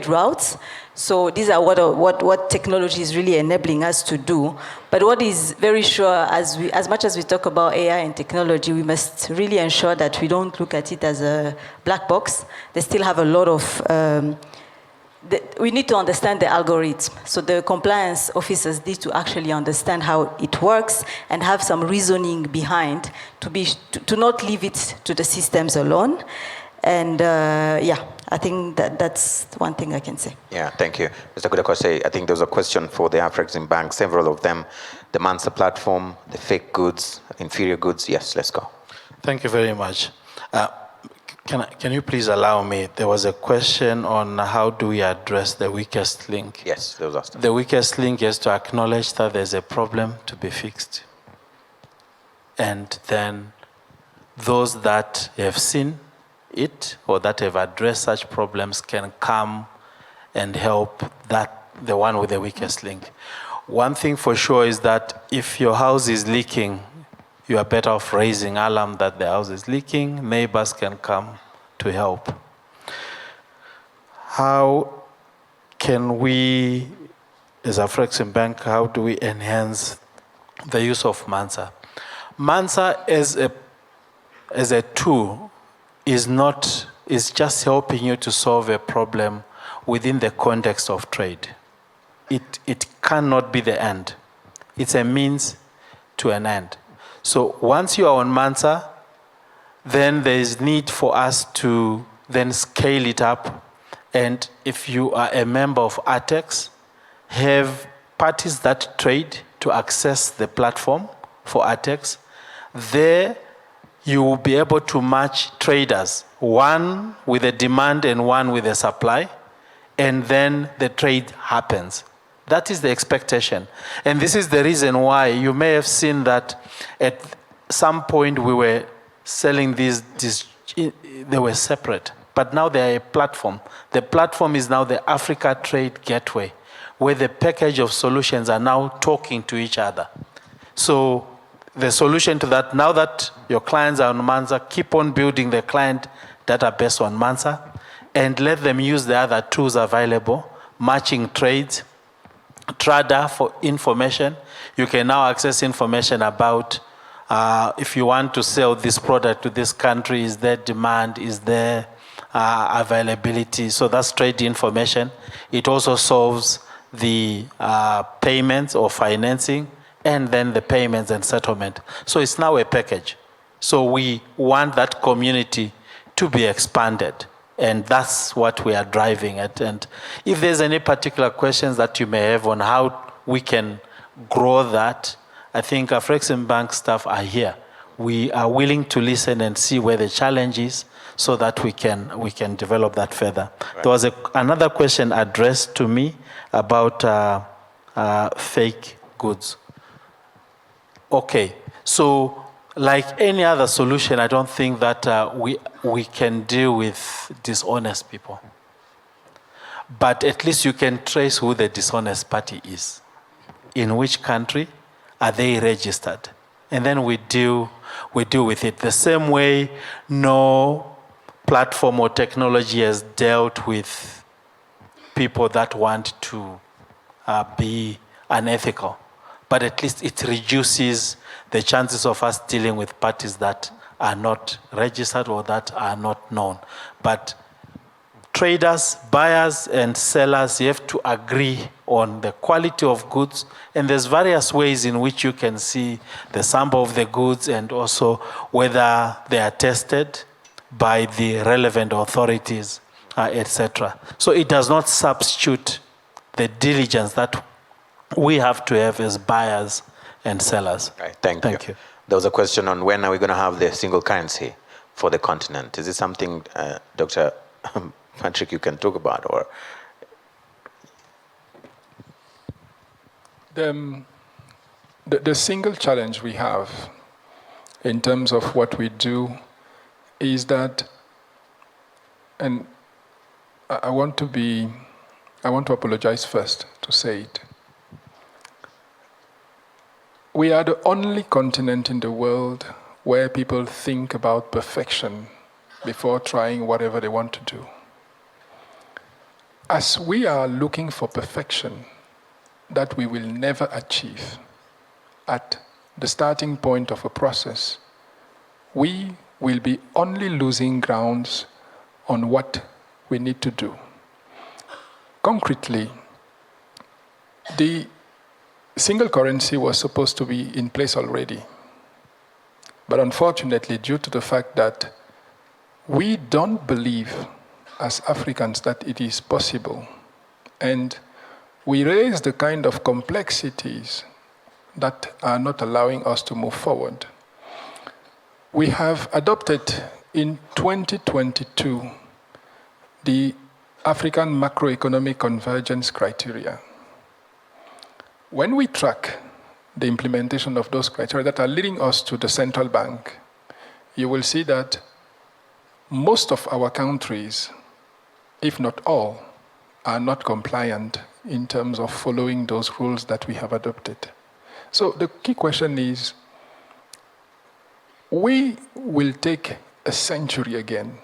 routes. So these are what technology is really enabling us to do. But what is very sure, as much as we talk about AI and technology, we must really ensure that we don't look at it as a black box. They still have a lot of, we need to understand the algorithm. So the compliance officers need to actually understand how it works and have some reasoning behind to not leave it to the systems alone. And yeah, I think that's one thing I can say. Yeah, thank you. Mr. Kudakose, I think there was a question for the Afreximbank, several of them. The Mansa platform, the fake goods, inferior goods. Yes, let's go. Thank you very much. Can you please allow me? There was a question on how do we address the weakest link. Yes, that was asked. The weakest link is to acknowledge that there's a problem to be fixed. And then those that have seen it or that have addressed such problems can come and help the one with the weakest link. One thing for sure is that if your house is leaking, you are better off raising alarm that the house is leaking. Neighbors can come to help. How can we, as Afreximbank, how do we enhance the use of Mansa? Mansa as a tool is just helping you to solve a problem within the context of trade. It cannot be the end. It's a means to an end. So once you are on Mansa, then there is need for us to then scale it up. And if you are a member of ATEX, have parties that trade to access the platform for ATEX. There you will be able to match traders, one with a demand and one with a supply, and then the trade happens. That is the expectation. And this is the reason why you may have seen that at some point we were selling these they were separate, but now they are a platform. The platform is now the Africa Trade Gateway, where the package of solutions are now talking to each other. So the solution to that, now that your clients are on Mansa, keep on building the client database on Mansa and let them use the other tools available, matching trades, Trada for information. You can now access information about if you want to sell this product to this country, is there demand, is there availability? So that's trade information. It also solves the payments or financing, and then the payments and settlement. So it's now a package. So we want that community to be expanded, and that's what we are driving at. And if there's any particular questions that you may have on how we can grow that, I think Afreximbank staff are here. We are willing to listen and see where the challenge is so that we can develop that further. Right. There was another question addressed to me about fake goods. Okay, so like any other solution, I don't think that we can deal with dishonest people. But at least you can trace who the dishonest party is. In which country are they registered? And then we deal with it. The same way no platform or technology has dealt with people that want to be unethical. But at least it reduces the chances of us dealing with parties that are not registered or that are not known. But traders, buyers, and sellers, you have to agree on the quality of goods. And there's various ways in which you can see the sample of the goods and also whether they are tested by the relevant authorities, etc. So it does not substitute the diligence that we have to have as buyers and sellers. Right, thank you. There was a question on when are we going to have the single currency for the continent. Is it something, Dr. Patrick, you can talk about? Or the single challenge we have in terms of what we do is that, and I want to apologize first to say it. We are the only continent in the world where people think about perfection before trying whatever they want to do. As we are looking for perfection that we will never achieve at the starting point of a process, we will be only losing grounds on what we need to do. Concretely, the single currency was supposed to be in place already. But unfortunately, due to the fact that we don't believe as Africans that it is possible, and we raise the kind of complexities that are not allowing us to move forward, we have adopted in 2022 the African macroeconomic convergence criteria. When we track the implementation of those criteria that are leading us to the central bank, you will see that most of our countries, if not all, are not compliant in terms of following those rules that we have adopted. So the key question is, we will take a century again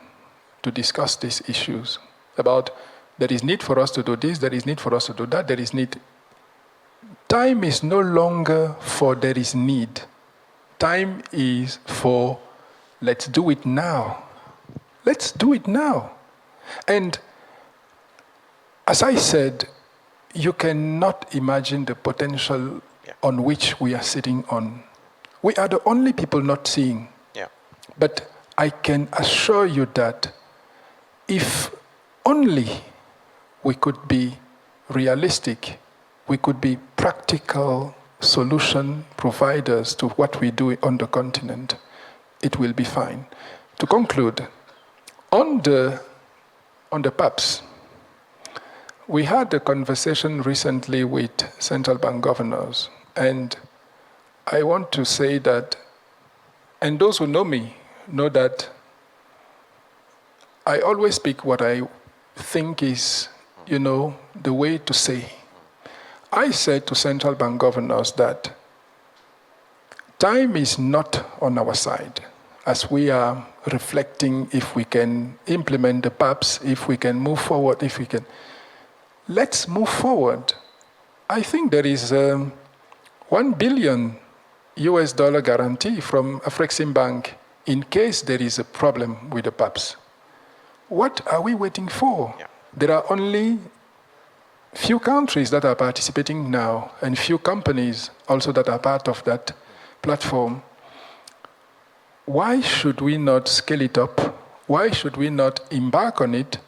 to discuss these issues about there is need for us to do this, there is need for us to do that, there is need. Time is no longer for there is need. Time is for let's do it now. Let's do it now. And as I said, you cannot imagine the potential on which we are sitting on. We are the only people not seeing. Yeah. But I can assure you that if only we could be realistic, we could be practical solution providers to what we do on the continent, it will be fine. To conclude, on the PAPs, we had a conversation recently with central bank governors, and I want to say that, and those who know me know that I always speak what I think is, the way to say. I said to central bank governors that time is not on our side as we are reflecting if we can implement the PAPs, if we can move forward, if we can. Let's move forward. I think there is $1 billion guarantee from Afreximbank in case there is a problem with the PAPs. What are we waiting for? Yeah. There are only few countries that are participating now and few companies also that are part of that platform. Why should we not scale it up? Why should we not embark on it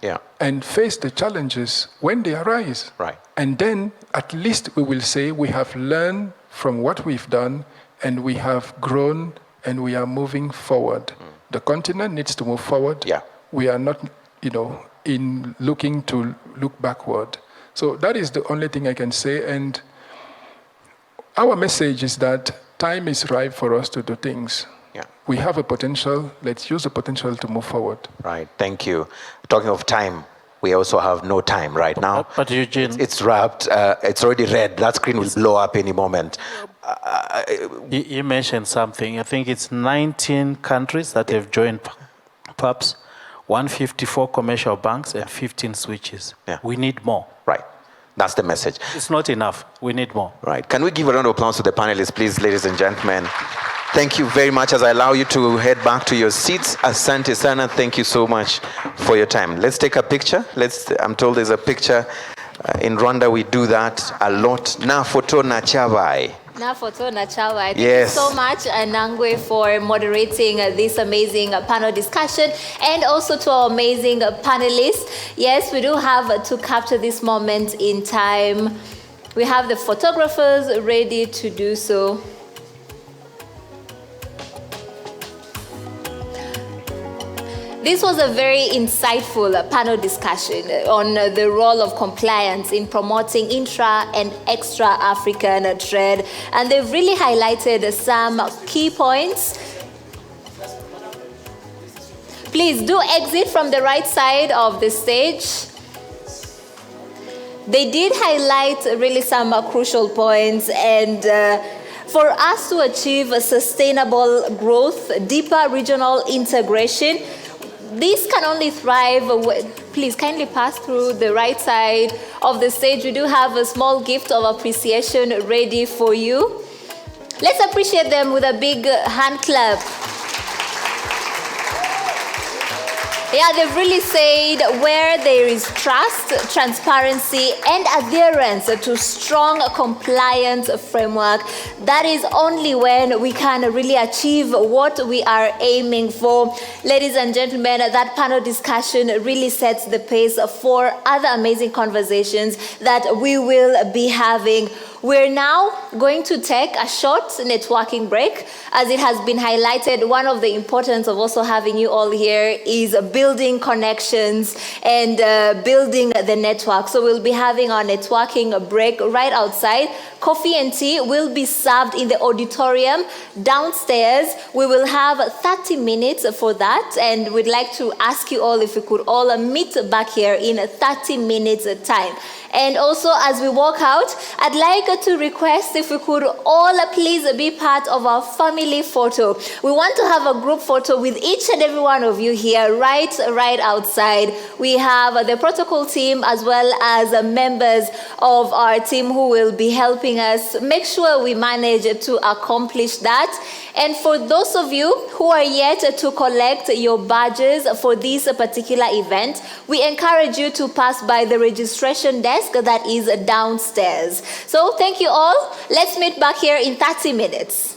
and face the challenges when they arise? Right. And then at least we will say we have learned from what we've done and we have grown and we are moving forward. The continent needs to move forward. Yeah. We are not, in looking to look backward. So that is the only thing I can say. And our message is that time is ripe for us to do things. Yeah. We have a potential. Let's use the potential to move forward. Right. Thank you. Talking of time, we also have no time right now. But Eugene, it's wrapped. It's already red. That screen will blow up any moment. You mentioned something. I think it's 19 countries that have joined PAPS, 154 commercial banks, and 15 switches. Yeah. We need more. Right. That's the message. It's not enough. We need more. Right. Can we give a round of applause to the panelists, please, ladies and gentlemen? Thank you very much. As I allow you to head back to your seats, Asante Sana, thank you so much for your time. Let's take a picture. I'm told there's a picture. In Rwanda, we do that a lot. Na photo na chavai. Na photo na chavai. Thank Yes. you so much, Nangwe, for moderating this amazing panel discussion, and also to our amazing panelists. Yes, we do have to capture this moment in time. We have the photographers ready to do so. This was a very insightful panel discussion on the role of compliance in promoting intra and extra-African trade. And they've really highlighted some key points. Please do exit from the right side of the stage. They did highlight really some crucial points, and for us to achieve sustainable growth, deeper regional integration, this can only thrive. Please kindly pass through the right side of the stage. We do have a small gift of appreciation ready for you. Let's appreciate them with a big hand clap. Yeah, they've really said where there is trust, transparency, and adherence to strong compliance framework, that is only when we can really achieve what we are aiming for. Ladies and gentlemen, that panel discussion really sets the pace for other amazing conversations that we will be having. We're now going to take a short networking break. As it has been highlighted, one of the importance of also having you all here is building connections and building the network. So we'll be having our networking break right outside. Coffee and tea will be served in the auditorium downstairs. We will have 30 minutes for that, and we'd like to ask you all if we could all meet back here in 30 minutes time. And also, as we walk out, I'd like to request if we could all please be part of our family photo. We want to have a group photo with each and every one of you here, right outside. We have the protocol team as well as members of our team who will be helping us make sure we manage to accomplish that. And for those of you who are yet to collect your badges for this particular event, we encourage you to pass by the registration desk that is downstairs. So thank you all. Let's meet back here in 30 minutes.